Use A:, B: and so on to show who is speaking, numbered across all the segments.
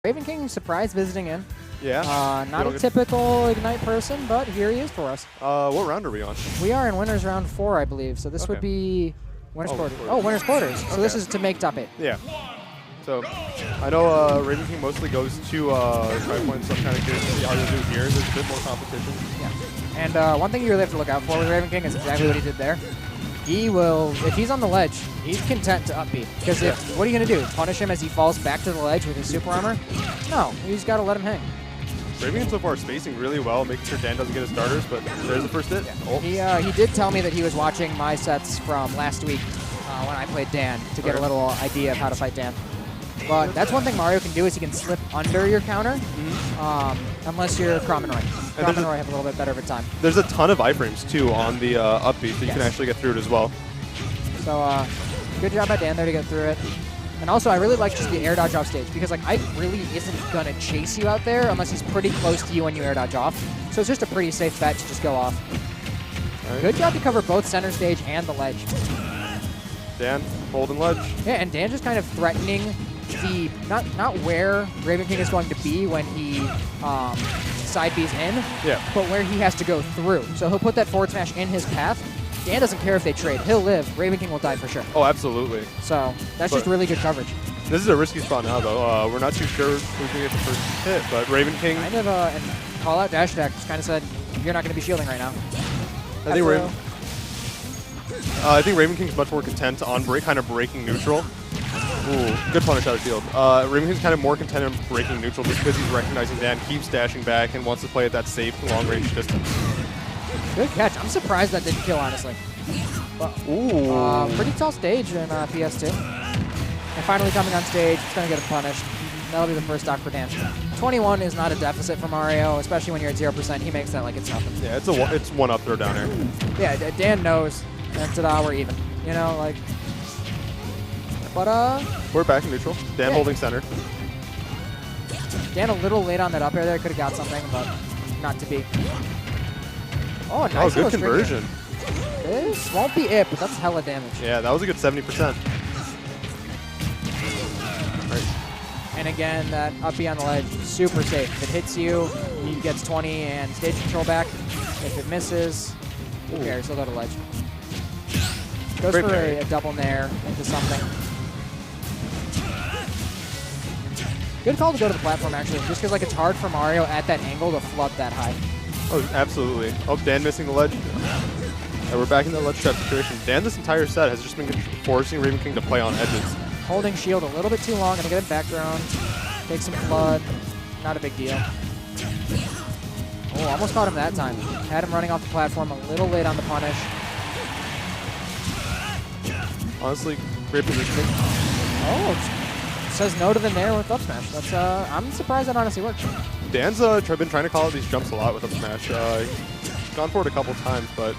A: Ravenking surprise visiting in.
B: Yeah.
A: Not a typical Ignite person, but here he is for us.
B: What round are we on?
A: We are in winners round 4, I believe. So this would be winners quarters. Oh, winners quarters. So this is to make top 8.
B: Yeah. So I know Ravenking mostly goes to try points. So I'm kind of curious to see how you'll do here. There's a bit more competition.
A: Yeah. And one thing you really have to look out for with Ravenking is exactly what he did there. He will, if he's on the ledge, he's content to up B. Because what are you going to do? Punish him as he falls back to the ledge with his super armor? No, you just got to let him hang.
B: Ravenking so far is spacing really well, making sure Dan doesn't get his starters, but there's the first hit.
A: Yeah.
B: Oh.
A: He did tell me that he was watching my sets from last week when I played Dan to get a little idea of how to fight Dan. But that's one thing Mario can do is he can slip under your counter, unless you're Crom and Roy. Crom and Roy have a little bit better of a time.
B: There's a ton of iframes, too, on the up B, so you can actually get through it as well.
A: So good job by Dan there to get through it. And also, I really like just the air dodge off stage, because like Ike really isn't going to chase you out there unless he's pretty close to you when you air dodge off. So it's just a pretty safe bet to just go off. Right. Good job to cover both center stage and the ledge.
B: Dan, holding ledge.
A: Yeah, and Dan just kind of threatening the, not where Ravenking is going to be when he side B's in, but where he has to go through. So he'll put that forward smash in his path. Dan doesn't care if they trade. He'll live. Ravenking will die for sure.
B: Oh, absolutely.
A: So that's just really good coverage.
B: This is a risky spot now, though. We're not too sure who's going to get the first hit, but Ravenking...
A: Kind of, and call out dash attack just kind of said, you're not going to be shielding right now.
B: I think Ravenking's much more content on kind of breaking neutral. Ooh, good punish out of field. Ravenking's kind of more content on breaking neutral just because he's recognizing Dan keeps dashing back and wants to play at that safe long-range distance.
A: Good catch. I'm surprised that didn't kill, honestly. But, pretty tall stage in PS2. And finally coming on stage, it's going to get him punished. That'll be the first stock for Dan. 21 is not a deficit for Mario, especially when you're at 0%. He makes that like it's nothing.
B: Yeah, it's one up throw down air.
A: Yeah, Dan knows that we're even. You know, like... But,
B: we're back in neutral. Dan holding center.
A: Dan a little late on that up air there. Could have got something, but not to be. Oh, nice.
B: Oh, good conversion.
A: This won't be it, but that's hella damage.
B: Yeah, that was a good 70%. Right.
A: And again, that up B on the ledge, super safe. If it hits you, he gets 20 and stage control back. If it misses, who cares? He'll go to ledge. Goes for a double nair into something. Good call to go to the platform, actually, just because like it's hard for Mario at that angle to flood that high.
B: Oh, absolutely. Oh, Dan missing the ledge. And we're back in the ledge trap situation. Dan this entire set has just been forcing Ravenking to play on edges.
A: Holding shield a little bit too long, gonna get him back thrown. Take some flood. Not a big deal. Oh, almost caught him that time. Had him running off the platform a little late on the punish.
B: Honestly, great positioning.
A: Oh, says no to the nair with up smash. That's I'm surprised that honestly worked.
B: Dan's been trying to call out these jumps a lot with up smash. He's gone for it a couple times, but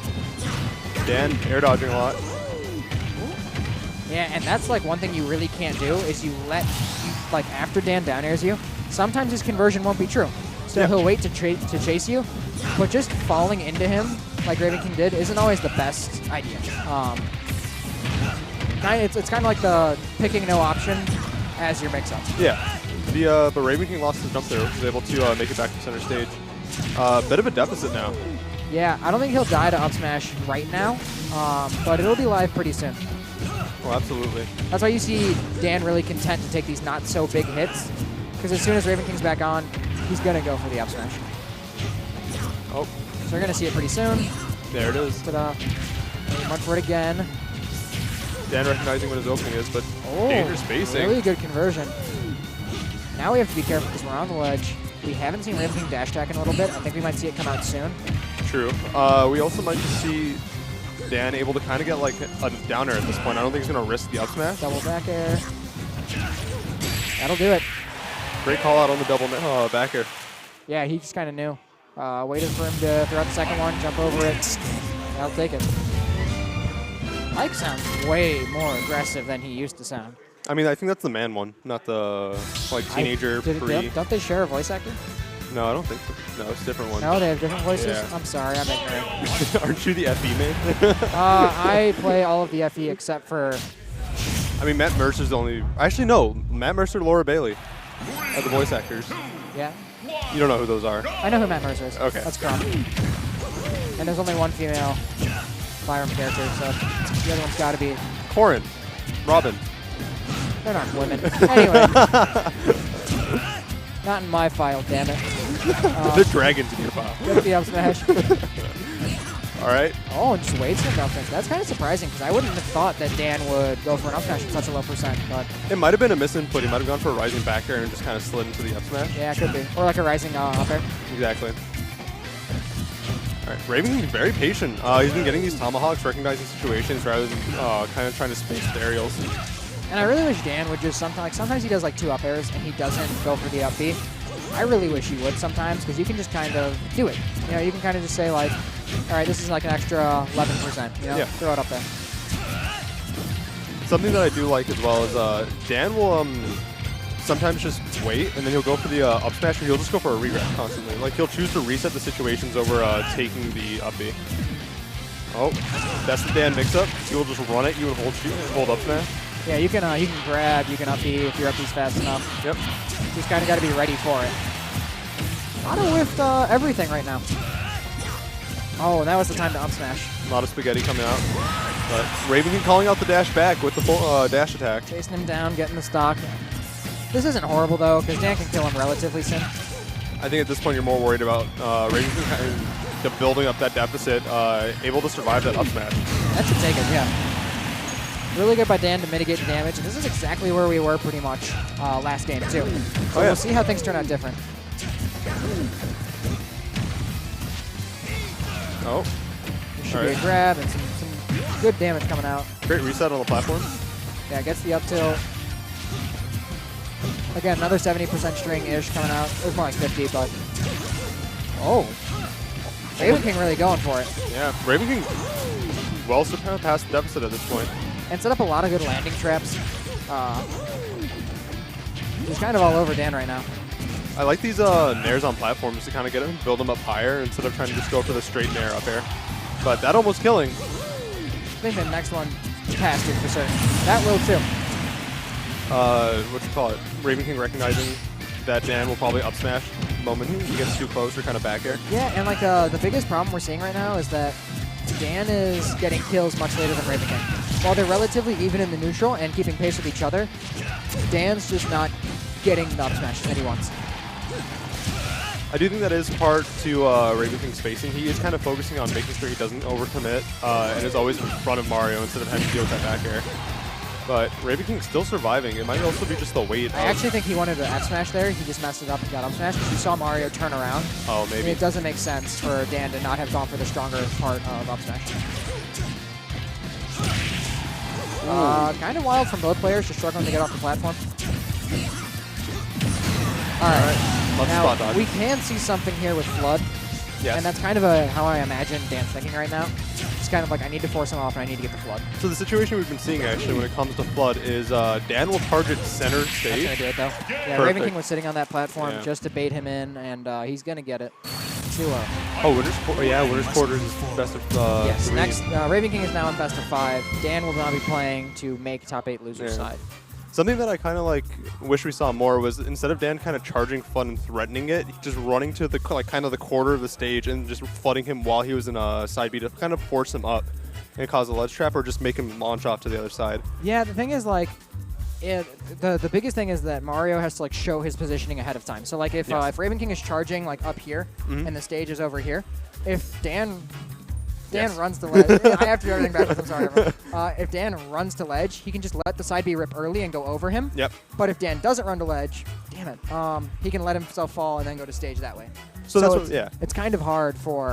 B: Dan air dodging a lot.
A: Yeah, and that's like one thing you really can't do is you like after Dan down airs you, sometimes his conversion won't be true. So he'll wait to chase you, but just falling into him like Ravenking did isn't always the best idea. It's kind of like the picking no option as your mix-up.
B: Yeah. But Ravenking lost his jump there, which was able to make it back to center stage. Bit of a deficit now.
A: Yeah, I don't think he'll die to up smash right now, but it'll be live pretty soon.
B: Oh, absolutely.
A: That's why you see Dan really content to take these not so big hits, because as soon as Ravenking's back on, he's going to go for the up smash.
B: Oh.
A: So we're going to see it pretty soon.
B: There it is.
A: Ta-da. Run for it again.
B: Dan recognizing what his opening is, but dangerous spacing.
A: Really good conversion. Now we have to be careful because we're on the ledge. We haven't seen Ravenking dash attack in a little bit. I think we might see it come out soon.
B: True. We also might see Dan able to kind of get like a down air at this point. I don't think he's going to risk the up smash.
A: Double back air. That'll do it.
B: Great call out on the double back air.
A: Yeah, he just kind of knew. Waited for him to throw out the second one, jump over it. I'll take it. Ike sounds way more aggressive than he used to sound.
B: I mean, I think that's the man one, not the like teenager pre.
A: Don't they share a voice actor?
B: No, I don't think so. No, it's a different one.
A: No, they have different voices?
B: Yeah.
A: I'm sorry, I'm ignorant.
B: Aren't you the FE man?
A: I play all of the FE except for...
B: I mean, Matt Mercer's the only... Actually, no. Matt Mercer, Laura Bailey. The voice actors.
A: Yeah.
B: You don't know who those are.
A: I know who Matt Mercer is.
B: Okay.
A: That's Crumb. And there's only one female Fire Emblem character, so the other one's got to be...
B: Corrin. Robin.
A: They're not women. Anyway. Not in my file, damn it.
B: The dragons in your file.
A: Get the up smash.
B: All right.
A: Oh, and just waits for an up smash. That's kind of surprising because I wouldn't have thought that Dan would go for an up smash at such a low percent. But
B: it might have been a misinput. He might have gone for a rising back air and just kind of slid into the up smash.
A: yeah, it could be. Or like a rising up air.
B: Exactly. All right. Ravenking is very patient. He's been getting these tomahawks, recognizing situations rather than kind of trying to space the aerials.
A: And I really wish Dan would just sometimes he does like 2 up airs and he doesn't go for the up B. I really wish he would sometimes because you can just kind of do it. You know, you can kind of just say like, all right, this is like an extra 11%. You know, throw it up there.
B: Something that I do like as well is Dan will sometimes just wait and then he'll go for the up smash and he'll just go for a regrab constantly. Like he'll choose to reset the situations over taking the up B. Oh, that's the Dan mix-up. He will just run at you and hold up smash.
A: Yeah, you can grab, you can up B if your up B's fast enough.
B: Yep.
A: Just kind of got to be ready for it. Auto whiffed everything right now. Oh, and that was the time to up smash.
B: A lot of spaghetti coming out. But Ravenking calling out the dash back with the full dash attack.
A: Chasing him down, getting the stock. This isn't horrible though, because Dan can kill him relatively soon.
B: I think at this point you're more worried about Ravenking kind of building up that deficit, able to survive that up smash.
A: That should take it, yeah. Really good by Dan to mitigate the damage, and this is exactly where we were pretty much last game too. So we'll see how things turn out different.
B: Oh.
A: There should be a grab and some good damage coming out.
B: Great reset on the platform.
A: Yeah, gets the up tilt. Again, another 70% string-ish coming out. It was more like 50, but... Oh. Ravenking really going for it.
B: Yeah, Ravenking well surpassed the deficit at this point.
A: And set up a lot of good landing traps. He's kind of all over Dan right now.
B: I like these nairs on platforms to kind of get him, build him up higher instead of trying to just go for the straight nair up air. But that almost killing.
A: I think the next one passed it for certain. That will too.
B: What you call it? Ravenking recognizing that Dan will probably up smash the moment he gets too close or kind of back air.
A: Yeah, and like the biggest problem we're seeing right now is that Dan is getting kills much later than Ravenking. While they're relatively even in the neutral and keeping pace with each other, Dan's just not getting the up smashes that he wants.
B: I do think that is part to Ravenking's spacing. He is kind of focusing on making sure he doesn't overcommit and is always in front of Mario instead of having to deal with that back air. But Ravenking's still surviving. It might also be just the weight.
A: I actually think he wanted to F smash there. He just messed it up and got up smash because you saw Mario turn around.
B: Oh, maybe.
A: And it doesn't make sense for Dan to not have gone for the stronger part of up smash. Kind of wild from both players, just struggling to get off the platform. All right. Now, we can see something here with Flood.
B: Yes.
A: And that's kind of how I imagine Dan's thinking right now. It's kind of like, I need to force him off and I need to get the Flood.
B: So the situation we've been seeing, actually, when it comes to Flood is Dan will target center stage.
A: That's going to do it, though. Yeah, Ravenking was sitting on that platform just to bait him in, and he's going to get it. 2-0.
B: Oh, Winner's Quarters is best of
A: yes,
B: 3.
A: Next, Ravenking is now in best of 5. Dan will now be playing to make top 8 losers side.
B: Something that I kind of like wish we saw more was instead of Dan kind of charging Flood and threatening it, just running to the kind of the quarter of the stage and just flooding him while he was in a side B to kind of force him up and cause a ledge trap or just make him launch off to the other side.
A: Yeah, the thing is like, the biggest thing is that Mario has to like show his positioning ahead of time. So like if Ravenking is charging like up here and the stage is over here, if Dan runs to ledge. I have to do everything backwards. I'm sorry, everyone. If Dan runs to ledge, he can just let the side B rip early and go over him.
B: Yep.
A: But if Dan doesn't run to ledge, damn it, he can let himself fall and then go to stage that way.
B: So that's
A: it's kind of hard for